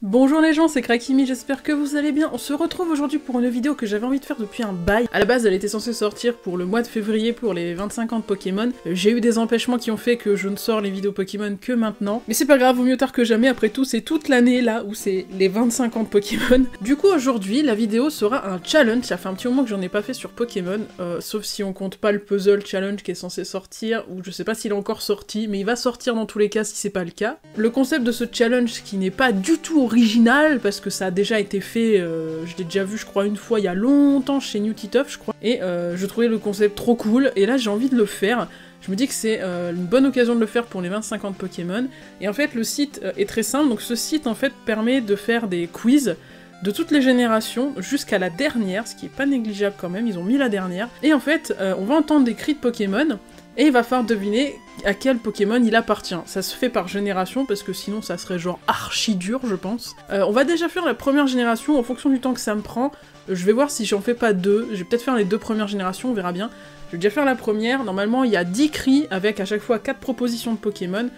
Bonjour les gens, c'est Krakimi, j'espère que vous allez bien. On se retrouve aujourd'hui pour une vidéo que j'avais envie de faire depuis un bail. À la base, elle était censée sortir pour le mois de février pour les 25 ans de Pokémon. J'ai eu des empêchements qui ont fait que je ne sors les vidéos Pokémon que maintenant. Mais c'est pas grave, vaut mieux tard que jamais, après tout, c'est toute l'année là où c'est les 25 ans de Pokémon. Du coup, aujourd'hui, la vidéo sera un challenge. Ça fait un petit moment que j'en ai pas fait sur Pokémon, sauf si on compte pas le puzzle challenge qui est censé sortir, ou je sais pas s'il est encore sorti, mais il va sortir dans tous les cas si c'est pas le cas. Le concept de ce challenge qui n'est pas du tout original, parce que ça a déjà été fait, je l'ai déjà vu je crois une fois il y a longtemps chez New Titeuf je crois, et je trouvais le concept trop cool, et là j'ai envie de le faire. Je me dis que c'est une bonne occasion de le faire pour les 25 ans de Pokémon, et en fait le site est très simple, donc ce site en fait permet de faire des quiz de toutes les générations jusqu'à la dernière, ce qui est pas négligeable quand même, ils ont mis la dernière, et en fait on va entendre des cris de Pokémon, et il va falloir deviner à quel Pokémon il appartient. Ça se fait par génération, parce que sinon ça serait genre archi dur, je pense. On va déjà faire la première génération, en fonction du temps que ça me prend. Je vais voir si j'en fais pas deux, je vais peut-être faire les deux premières générations, on verra bien. Je vais déjà faire la première, normalement il y a 10 cris, avec à chaque fois 4 propositions de Pokémon,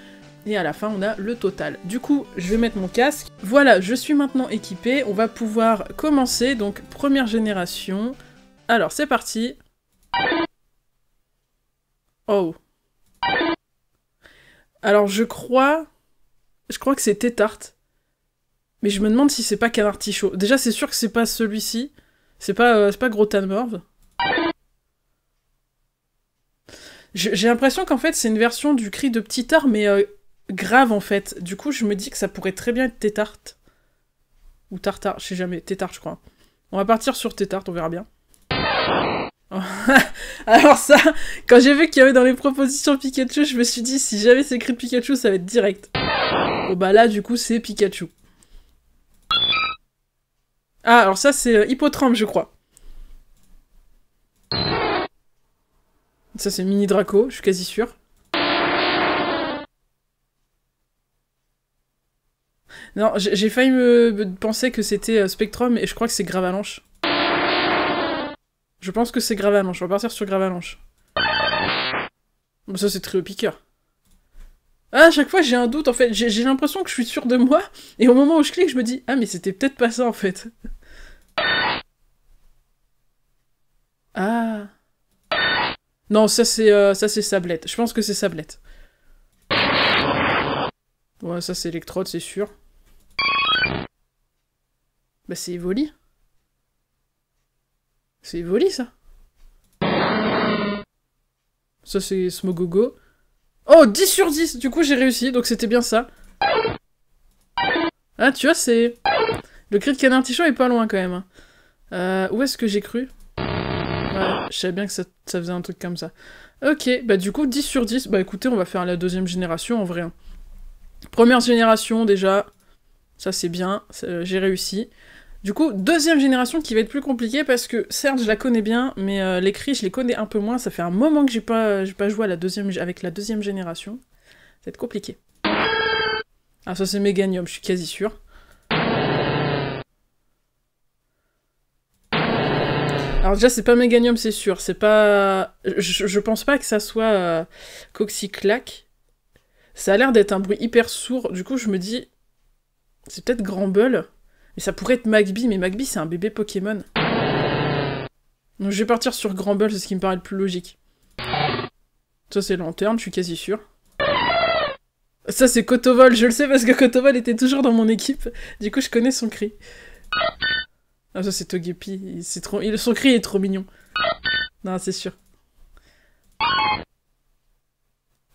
et à la fin on a le total. Du coup, je vais mettre mon casque. Voilà, je suis maintenant équipée, on va pouvoir commencer, donc première génération. Alors c'est parti. Oh. Alors je crois que c'est Tétart. Mais je me demande si c'est pas Canartichaud. Déjà c'est sûr que c'est pas celui-ci. C'est pas Grotanmorve. J'ai l'impression qu'en fait c'est une version du cri de Ptitard, mais grave en fait. Du coup je me dis que ça pourrait très bien être Tétart. Ou Tartare, je sais jamais. Tétart je crois. On va partir sur Tétart, on verra bien. Alors ça, quand j'ai vu qu'il y avait dans les propositions Pikachu, je me suis dit, si jamais c'est écrit Pikachu, ça va être direct. Bon bah là, du coup, c'est Pikachu. Ah, alors ça, c'est Hippotrampe, je crois. Ça, c'est Mini Draco, je suis quasi sûr. Non, j'ai failli me penser que c'était Spectrum, et je crois que c'est Gravalanche. Je pense que c'est Gravalanche, on va partir sur Gravalanche. Bon, ça c'est Trio Piqueur. Ah, à chaque fois j'ai un doute en fait, j'ai l'impression que je suis sûre de moi, et au moment où je clique je me dis « Ah mais c'était peut-être pas ça en fait ». Ah. Non, ça c'est Sablette, je pense que c'est Sablette. Ouais, ça c'est Electrode, c'est sûr. Bah c'est Evoli. C'est Evoli, ça. Ça, c'est Smogogo. Oh, 10 sur 10. Du coup, j'ai réussi, donc c'était bien ça. Ah, tu vois, c'est... Le cri de Canartichaud est pas loin, quand même. Où est-ce que j'ai cru? Ouais, je savais bien que ça faisait un truc comme ça. Ok, bah du coup, 10 sur 10. Bah écoutez, on va faire la deuxième génération, en vrai. Première génération, déjà. Ça, c'est bien. J'ai réussi. Du coup, deuxième génération qui va être plus compliquée parce que, certes, je la connais bien, mais les cris, je les connais un peu moins. Ça fait un moment que j'ai pas joué à avec la deuxième génération. Ça va être compliqué. Ah, ça c'est Méganium, je suis quasi sûre. Alors déjà, c'est pas Méganium, c'est sûr. C'est pas... Je pense pas que ça soit Coxyclac. Ça a l'air d'être un bruit hyper sourd. Du coup, je me dis... C'est peut-être Granbull. Mais ça pourrait être Magby, mais Magby c'est un bébé Pokémon. Donc je vais partir sur Granbull, c'est ce qui me paraît le plus logique. Ça c'est Lanterne, je suis quasi sûre. Ça c'est Kotovol, je le sais parce que Kotovol était toujours dans mon équipe. Du coup je connais son cri. Ah ça c'est Togepi, son cri est trop mignon. Non c'est sûr.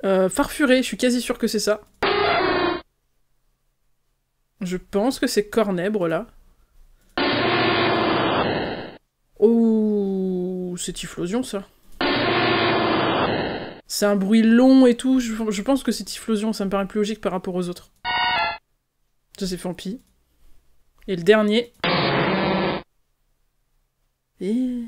Farfuré, je suis quasi sûre que c'est ça. Je pense que c'est Cornèbre, là. Oh, c'est Typhlosion, ça. C'est un bruit long et tout, je pense que c'est Typhlosion, ça me paraît plus logique par rapport aux autres. Ça, c'est Fampi. Et le dernier... Et...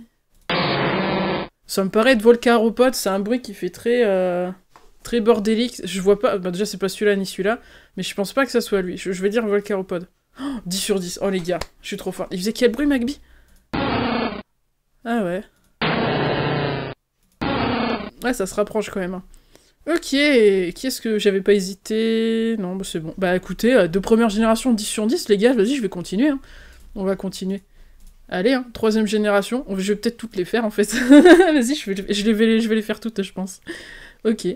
Ça me paraît être Volcaropode, c'est un bruit qui fait très bordélique. Je vois pas... Bah déjà, c'est pas celui-là ni celui-là, mais je pense pas que ça soit lui. Je vais dire Volcaropode. Oh, 10 sur 10. Oh les gars, je suis trop fort. Il faisait quel bruit, Magby? Ah ouais. Ouais, ça se rapproche quand même. Hein. Ok, qui est-ce que j'avais pas hésité? Non, bah c'est bon. Bah écoutez, de première génération, 10 sur 10, les gars, vas-y, je vais continuer. Hein. On va continuer. Allez, hein, troisième génération. Je vais peut-être toutes les faire, en fait. Vas-y, je vais les faire toutes, je pense. Ok.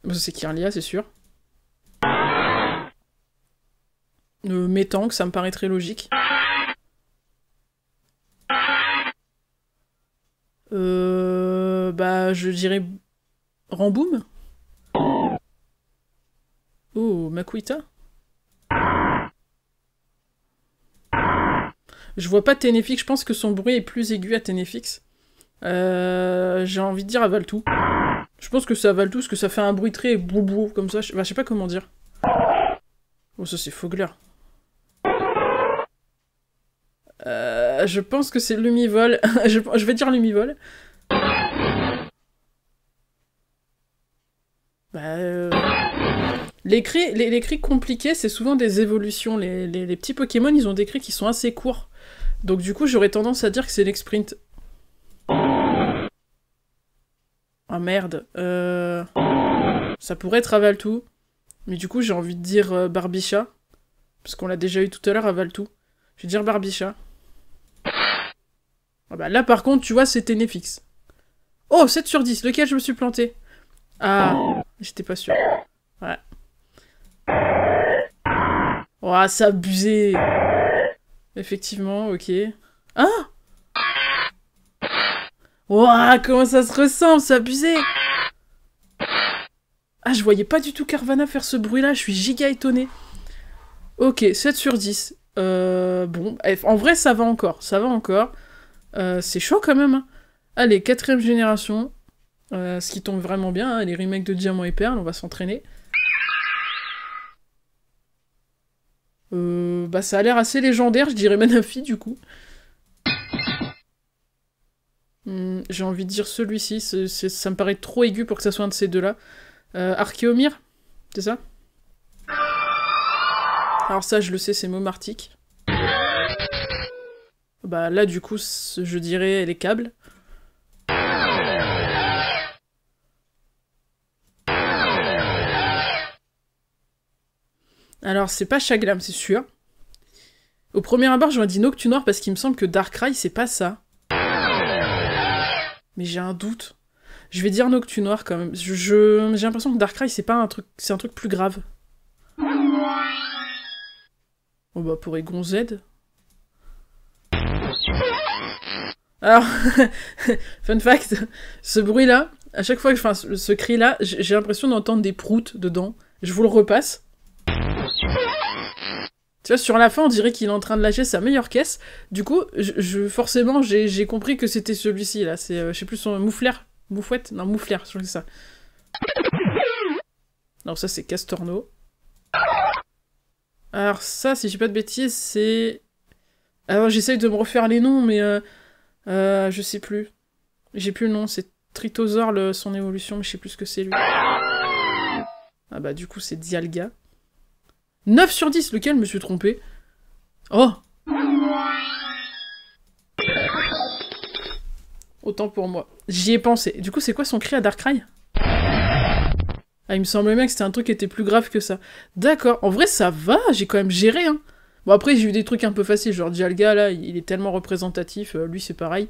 Bon, c'est Kirlia, c'est sûr. Métank, ça me paraît très logique. Bah, je dirais... Ramboum? Oh, Makuita? Je vois pas Ténéfix, je pense que son bruit est plus aigu à Ténéfix. J'ai envie de dire Avaltou. Je pense que c'est Avaltou, parce que ça fait un bruit très boubou, comme ça. Je sais pas comment dire. Oh, ça c'est Fogler. Je pense que c'est Lumivol. je vais dire Lumivol. Bah, les cris compliqués, c'est souvent des évolutions. Les petits Pokémon, ils ont des cris qui sont assez courts. Donc du coup, j'aurais tendance à dire que c'est l'exprint. Ah merde. Ça pourrait être Avaltou. Mais du coup, j'ai envie de dire Barbicha. Parce qu'on l'a déjà eu tout à l'heure, Avaltou. Je vais dire Barbicha. Ah bah là, par contre, tu vois, c'est Ténéfix. Oh, 7 sur 10. Lequel je me suis planté? Ah, j'étais pas sûr. Ouais. Oh, c'est abusé. Effectivement, ok. Ah! Ouah, comment ça se ressemble, c'est abusé! Ah, je voyais pas du tout Carvana faire ce bruit-là, je suis giga étonné. Ok, 7 sur 10. Bon, en vrai, ça va encore, ça va encore. C'est chaud quand même. Hein. Allez, 4ème génération. Ce qui tombe vraiment bien, hein, les remakes de Diamant et Perle, on va s'entraîner. Bah ça a l'air assez légendaire, je dirais Manafi du coup. J'ai envie de dire celui-ci, ça me paraît trop aigu pour que ça soit un de ces deux-là. Archéomir, c'est ça? Alors ça, je le sais, c'est Momartic. Bah là, du coup, je dirais les câbles. Alors, c'est pas Chaglam, c'est sûr. Au premier abord, j'aurais dit Noctunoir parce qu'il me semble que Darkrai, c'est pas ça. Mais j'ai un doute. Je vais dire Noctunoir quand même. J'ai l'impression que Darkrai, c'est pas un truc... C'est un truc plus grave. Oh bah, pour Egon Z. Alors, fun fact, ce bruit-là, à chaque fois que je fais ce cri-là, j'ai l'impression d'entendre des proutes dedans. Je vous le repasse. Tu vois, sur la fin, on dirait qu'il est en train de lâcher sa meilleure caisse. Du coup, forcément, j'ai compris que c'était celui-ci, là. C'est, je sais plus son... Mouflaire? Moufouette? Non, Mouflaire, je crois que c'est ça. Non, ça, c'est Castorno. Alors ça, si j'ai pas de bêtises, c'est... Alors, j'essaye de me refaire les noms, mais... je sais plus. J'ai plus le nom, c'est Tritosaur, son évolution, mais je sais plus ce que c'est, lui. Ah bah, du coup, c'est Dialga. 9 sur 10, lequel me suis trompé? Oh! Autant pour moi. J'y ai pensé. Du coup, c'est quoi son cri à Darkrai? Ah, il me semblait bien que c'était un truc qui était plus grave que ça. D'accord. En vrai, ça va, j'ai quand même géré, hein. Bon, après, j'ai eu des trucs un peu faciles, genre Dialga, là, il est tellement représentatif, lui, c'est pareil.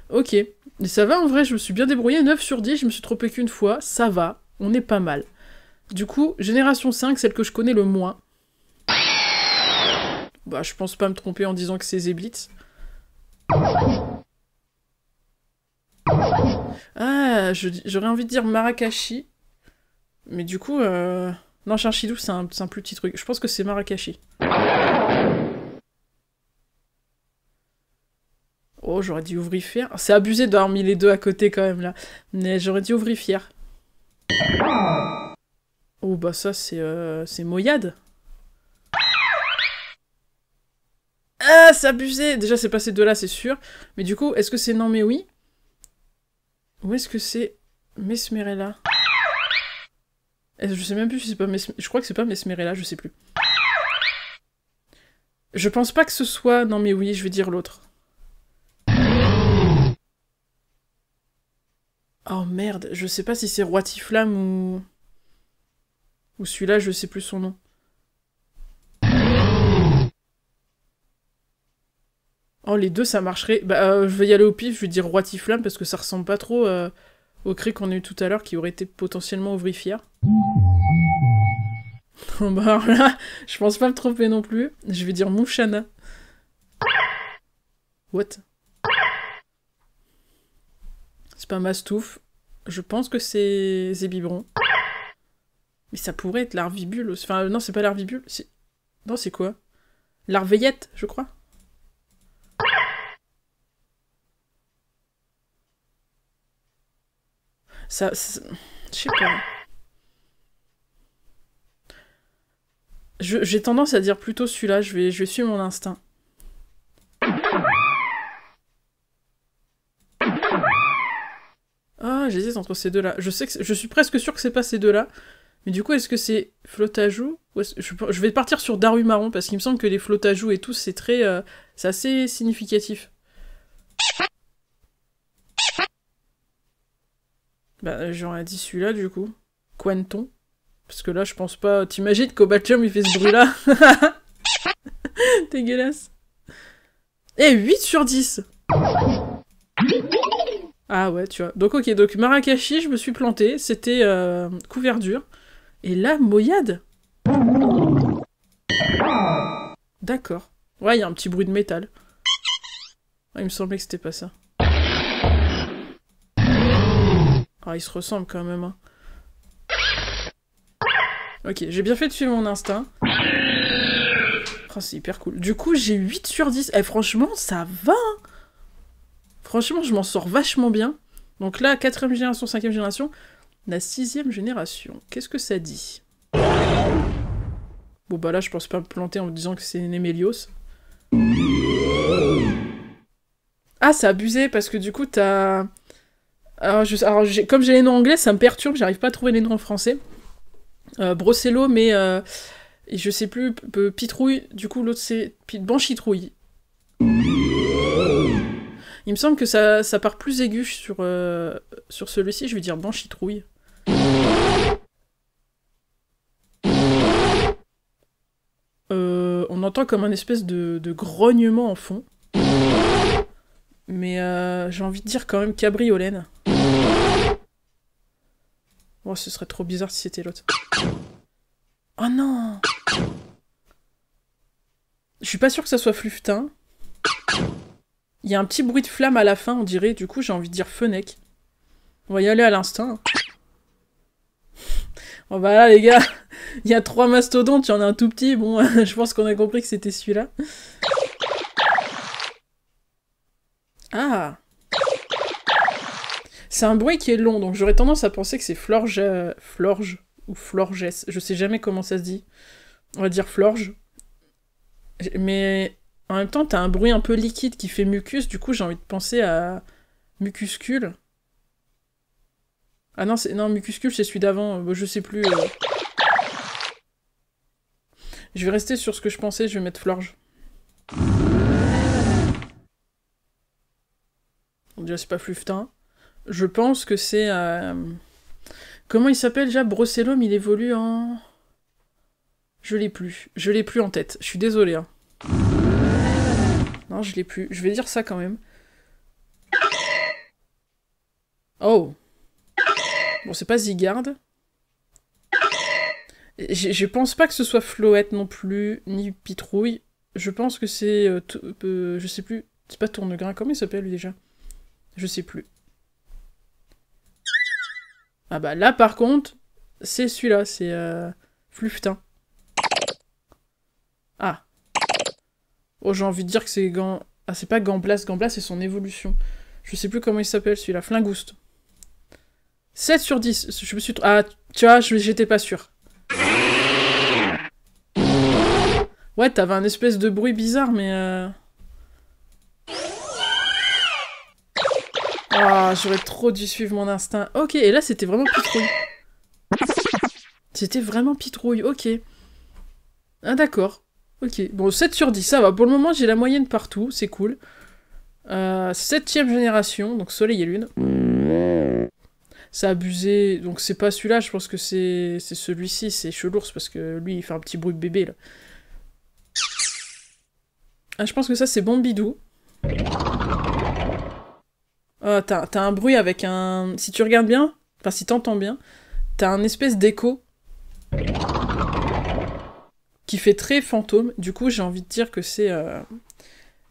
Ok. Mais ça va, en vrai, je me suis bien débrouillé, 9 sur 10, je me suis trompé qu'une fois, ça va, on est pas mal. Du coup, génération 5, celle que je connais le moins. Bah, je pense pas me tromper en disant que c'est Zeblitz. Ah, j'aurais envie de dire Marakashi. Mais du coup, non, Chinchidou, c'est un plus petit truc. Je pense que c'est Marakashi. Oh, j'aurais dit Ouvrifière. C'est abusé d'avoir mis les deux à côté quand même, là. Mais j'aurais dit Ouvrifière. Oh, bah ça, c'est Moyade. Ah, c'est abusé! Déjà, c'est pas ces deux-là, c'est sûr. Mais du coup, est-ce que c'est non mais oui? Ou est-ce que c'est Mesmerella? Je sais même plus si c'est pas je crois que c'est pas Mesmerella, je sais plus. Je pense pas que ce soit non mais oui, je vais dire l'autre. Oh merde, je sais pas si c'est Roitiflamme ou... Ou celui-là, je sais plus son nom. Oh, les deux, ça marcherait. Bah, je vais y aller au pif, je vais dire Roitiflamme parce que ça ressemble pas trop au cri qu'on a eu tout à l'heure qui aurait été potentiellement ouvrifière. Bah alors là, je pense pas me tromper non plus. Je vais dire Mouchana. What? C'est pas Mastouf. Je pense que c'est Zébibron. Mais ça pourrait être l'Arvibule aussi. Enfin, non, c'est pas l'Arvibule. Non, c'est quoi? L'Arveillette, je crois. Ça... Je sais pas. J'ai tendance à dire plutôt celui-là. Je vais suivre mon instinct. Ah, j'hésite entre ces deux-là. Je suis presque sûr que c'est pas ces deux-là. Mais du coup, est-ce que c'est Flotajou ou je vais partir sur Daru Marron, parce qu'il me semble que les Flotajou et tout, c'est très... c'est assez significatif. Bah, j'aurais dit celui-là, du coup. Quenton. Parce que là, je pense pas... T'imagines qu'Obachum, il fait ce bruit-là? Dégueulasse. Eh, 8 sur 10. Ah ouais, tu vois. Donc ok, donc Marakashi, je me suis planté. C'était couverture. Et là, Moyade. D'accord. Ouais, il y a un petit bruit de métal. Ah, il me semblait que c'était pas ça. Ah, ils se ressemblent quand même. Hein. Ok, j'ai bien fait de suivre mon instinct. Oh, c'est hyper cool. Du coup, j'ai 8 sur 10. Eh, franchement, ça va. Hein. Franchement, je m'en sors vachement bien. Donc là, 4ème génération, 5ème génération. La 6ème génération. Qu'est-ce que ça dit? Bon bah là, je pense pas me planter en me disant que c'est Némélios. Ah, c'est abusé, parce que du coup, t'as... Alors, comme j'ai les noms anglais, ça me perturbe, j'arrive pas à trouver les noms en français. Brossello, mais... et je sais plus, Pitrouille, du coup, l'autre c'est... Banchitrouille. Il me semble que ça part plus aigu sur celui-ci, je vais dire Banchitrouille. On entend comme un espèce de grognement en fond. Mais j'ai envie de dire quand même cabriolène. Oh, ce serait trop bizarre si c'était l'autre. Oh non! Je suis pas sûre que ça soit Fluftin. Il y a un petit bruit de flamme à la fin, on dirait. Du coup, j'ai envie de dire Fenech. On va y aller à l'instinct. Bon bah là, les gars, il y a 3 mastodontes, il y en a un tout petit. Bon, je pense qu'on a compris que c'était celui-là. Ah! C'est un bruit qui est long, donc j'aurais tendance à penser que c'est Florge ou Florges. Je sais jamais comment ça se dit. On va dire Florge. Mais en même temps, t'as un bruit un peu liquide qui fait mucus, du coup j'ai envie de penser à Mucuscule. Ah non, non, Mucuscule c'est celui d'avant, je sais plus. Je vais rester sur ce que je pensais, je vais mettre Florge. On dirait c'est pas Fluftin. Je pense que c'est... Comment il s'appelle déjà? Brossello, mais il évolue en... Je l'ai plus. Je l'ai plus en tête. Je suis désolée. Hein. Non, je l'ai plus. Je vais dire ça quand même. Oh. Bon, c'est pas Zygarde. Je pense pas que ce soit Floette non plus, ni Pitrouille. Je pense que c'est... je sais plus. C'est pas Tournegrain. Comment il s'appelle lui déjà? Je sais plus. Ah bah là par contre, c'est celui-là, c'est Fluftin. Ah. Oh, j'ai envie de dire que c'est Gant... Ah, c'est pas Gamblas, Gamblas c'est son évolution. Je sais plus comment il s'appelle celui-là, Flingouste. 7 sur 10, je me suis... Ah, tu vois, j'étais pas sûr. Ouais, t'avais un espèce de bruit bizarre, mais... Ah, j'aurais trop dû suivre mon instinct. Ok, et là, c'était vraiment Pitrouille. C'était vraiment Pitrouille, ok. Ah, d'accord. Ok, bon, 7 sur 10, ça va. Pour le moment, j'ai la moyenne partout, c'est cool. 7ème génération, donc Soleil et Lune. c'est abusé. Donc c'est pas celui-là, je pense que c'est celui-ci, c'est Chelours, parce que lui, il fait un petit bruit de bébé, là. Ah, je pense que ça, c'est Bombidou. Ah, t'as un bruit avec un... Si tu regardes bien, enfin si t'entends bien, t'as un espèce d'écho qui fait très fantôme. Du coup, j'ai envie de dire que c'est...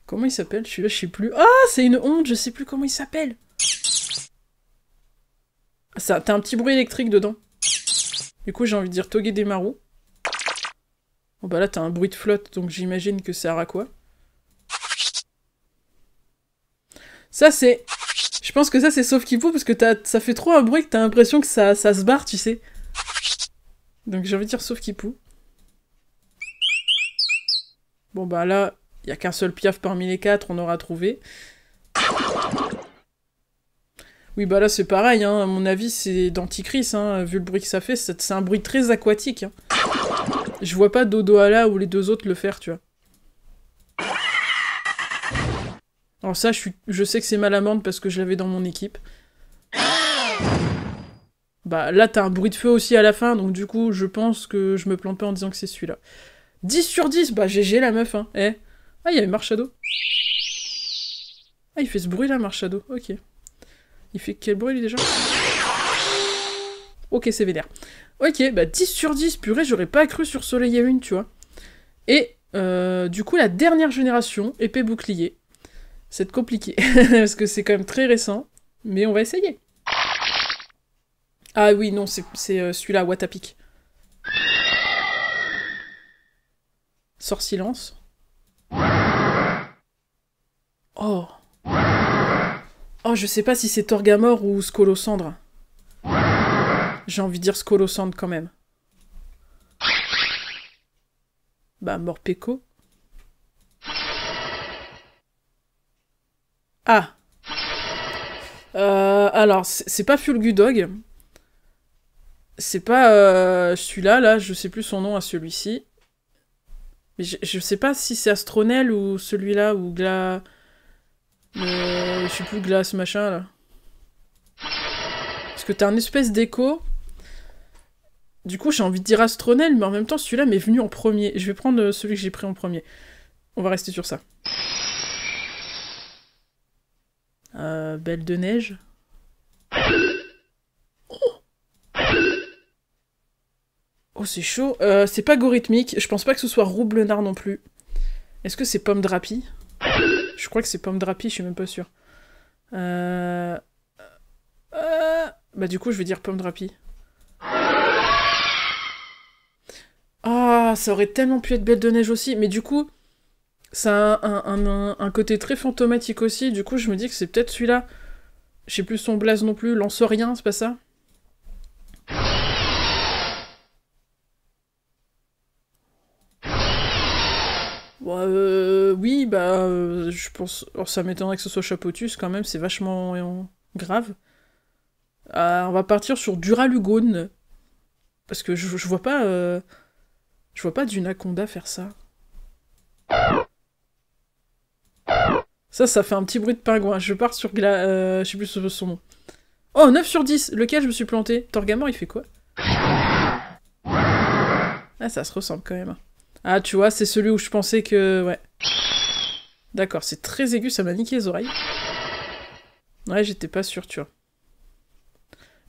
Comment il s'appelle? Celui-là, je sais plus. Ah, c'est une honte, je sais plus comment il s'appelle. T'as un petit bruit électrique dedans. Du coup, j'ai envie de dire Togedemaru. Bon bah là, t'as un bruit de flotte, donc j'imagine que c'est Araqua. Ça, c'est... Je pense que ça, c'est Sauf Kipou, parce que ça fait trop un bruit que t'as l'impression que ça se barre, tu sais. Donc j'ai envie de dire Sauf Kipou. Bon bah là, il y a qu'un seul piaf parmi les 4, on aura trouvé. Oui bah là c'est pareil, hein, à mon avis c'est Denticris, hein, vu le bruit que ça fait, c'est un bruit très aquatique. Hein. Je vois pas Dodohala ou les deux autres le faire, tu vois. Alors ça, je sais que c'est Malamande parce que je l'avais dans mon équipe. Bah là t'as un bruit de feu aussi à la fin, donc du coup je pense que je me plante pas en disant que c'est celui-là. 10 sur 10, bah GG la meuf, hein. Eh. Ah, il y a Marshado. Ah, il fait ce bruit là, Marshado, ok. Il fait quel bruit lui déjà? Ok, c'est vénère. Ok, bah 10 sur 10, purée, j'aurais pas cru sur Soleil et Lune, tu vois. Et du coup, la dernière génération, épée bouclier. C'est compliqué, parce que c'est quand même très récent, mais on va essayer. Ah oui, non, c'est celui-là, Watapik. Sort silence. Oh. Oh, je sais pas si c'est Torgamor ou Skolosandre. J'ai envie de dire Skolosandre quand même. Bah, Morpeko. Ah. Alors, c'est pas Fulgudog. C'est pas celui-là, là, je sais plus son nom à celui-ci. Mais je sais pas si c'est Astronel ou celui-là, ou Gla... je sais plus, Glace machin, là. Parce que t'as un espèce d'écho. Du coup, j'ai envie de dire Astronel, mais en même temps, celui-là m'est venu en premier. Je vais prendre celui que j'ai pris en premier. On va rester sur ça. Belle de neige. Oh, c'est chaud. C'est pas Gorithmique. Je pense pas que ce soit Roublenard non plus. Est-ce que c'est Pomme Drapi? Je crois que c'est Pomme Drapi, je suis même pas sûre. Bah du coup, je vais dire Pomme Drapi. Ah, ça aurait tellement pu être Belle de Neige aussi, mais du coup, ça a un côté très fantomatique aussi, du coup je me dis que c'est peut-être celui-là. Je sais plus son blaze non plus, Lancerien, c'est pas ça? Oui, bah, je pense... Alors, ça m'étonnerait que ce soit Chapotus, quand même, c'est vachement grave. On va partir sur Duralugone. Parce que je vois pas... Je vois pas d'Unaconda faire ça. Ça fait un petit bruit de pingouin. Je pars sur je sais plus son nom. Oh, 9 sur 10. Lequel je me suis planté? Torgamor, il fait quoi? Ah, ça se ressemble quand même. Ah, tu vois, c'est celui où je pensais que... Ouais. D'accord, c'est très aigu, ça m'a niqué les oreilles. Ouais, j'étais pas sûre, tu vois.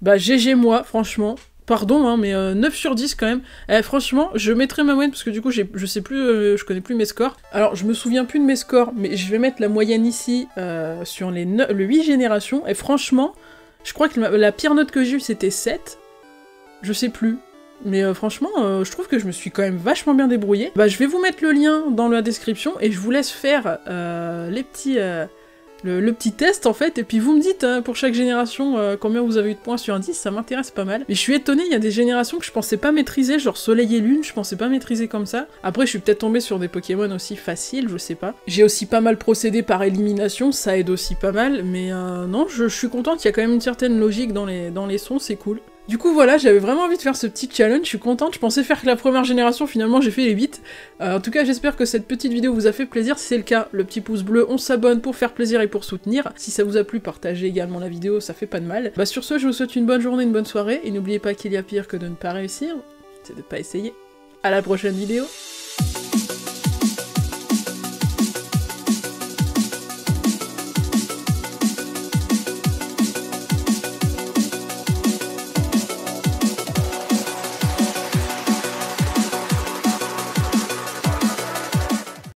Bah, GG moi, franchement. Pardon, hein, mais 9 sur 10 quand même. Franchement, je mettrai ma moyenne parce que du coup, je sais plus, je connais plus mes scores. Alors, je me souviens plus de mes scores, mais je vais mettre la moyenne ici sur les 8 générations. Et franchement, je crois que la pire note que j'ai eue, c'était 7. Je sais plus. Mais franchement, je trouve que je me suis quand même vachement bien débrouillée. Bah, je vais vous mettre le lien dans la description et je vous laisse faire les petits... Le petit test en fait, et puis vous me dites pour chaque génération combien vous avez eu de points sur un 10, ça m'intéresse pas mal. Mais je suis étonnée, il y a des générations que je pensais pas maîtriser, genre Soleil et Lune, je pensais pas maîtriser comme ça. Après je suis peut-être tombée sur des Pokémon aussi faciles, je sais pas. J'ai aussi pas mal procédé par élimination, ça aide aussi pas mal, mais non, je suis contente, il y a quand même une certaine logique dans les sons, c'est cool. Du coup voilà, j'avais vraiment envie de faire ce petit challenge, je suis contente, je pensais faire que la première génération, finalement j'ai fait les 8. En tout cas j'espère que cette petite vidéo vous a fait plaisir, si c'est le cas, le petit pouce bleu, on s'abonne pour faire plaisir et pour soutenir. Si ça vous a plu, partagez également la vidéo, ça fait pas de mal. Sur ce, je vous souhaite une bonne journée, une bonne soirée, et n'oubliez pas qu'il y a pire que de ne pas réussir, c'est de pas essayer. À la prochaine vidéo.